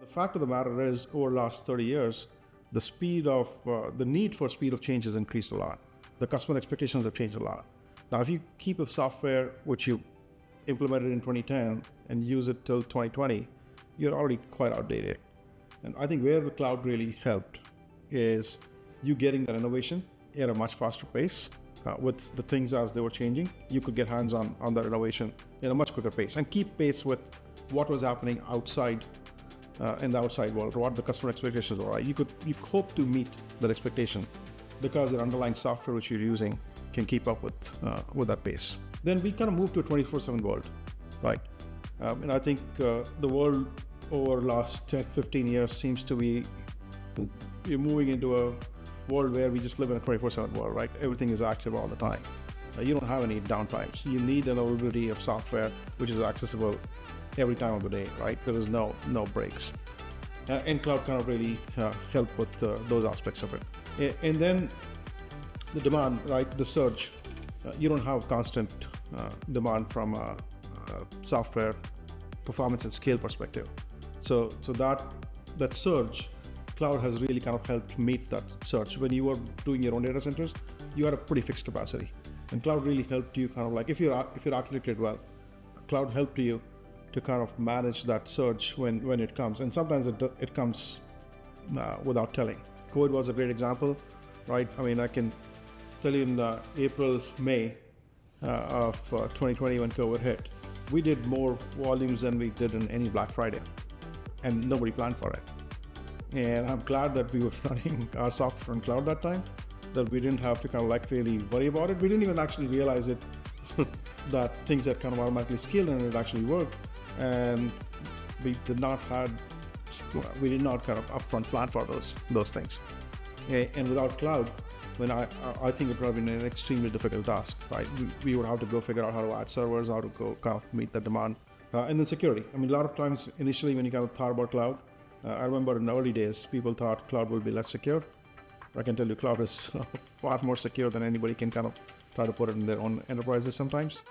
The fact of the matter is, over the last 30 years, the need for speed of change has increased a lot. The customer expectations have changed a lot. Now, if you keep a software which you implemented in 2010 and use it till 2020, you're already quite outdated. And I think where the cloud really helped is you getting that innovation at a much faster pace. With the things as they were changing, you could get hands on that innovation in a much quicker pace and keep pace with what was happening outside in the outside world, or what the customer expectations were. Right? You hope to meet that expectation because the underlying software which you're using can keep up with that pace. Then we kind of move to a 24/7 world, right? And I think the world over the last 10, 15 years seems to be moving into a world where we just live in a 24/7 world, right? Everything is active all the time. You don't have any downtimes. You need an availability of software which is accessible every time of the day, right? There is no breaks. And cloud kind of really help with those aspects of it. And then the demand, right? The surge. You don't have constant demand from a software performance and scale perspective. So that surge, cloud has really kind of helped meet that surge. When you were doing your own data centers, you had a pretty fixed capacity, and cloud really helped you kind of like, if you're architected well, cloud helped you to kind of manage that surge when it comes. And sometimes it comes without telling. COVID was a great example, right? I mean, I can tell you in April, May of 2020 when COVID hit, we did more volumes than we did in any Black Friday, and nobody planned for it. And I'm glad that we were running our software on cloud that time, that we didn't have to kind of like really worry about it. We didn't even actually realize it, that things had kind of automatically scaled and it actually worked. And we did not kind of upfront plan for those things. And without cloud, when I think it would have been an extremely difficult task, right? We would have to go figure out how to add servers, how to go kind of meet the demand. And then security. I mean, a lot of times initially when you kind of thought about cloud, I remember in the early days, people thought cloud will be less secure. I can tell you cloud is far more secure than anybody can kind of try to put it in their own enterprises sometimes.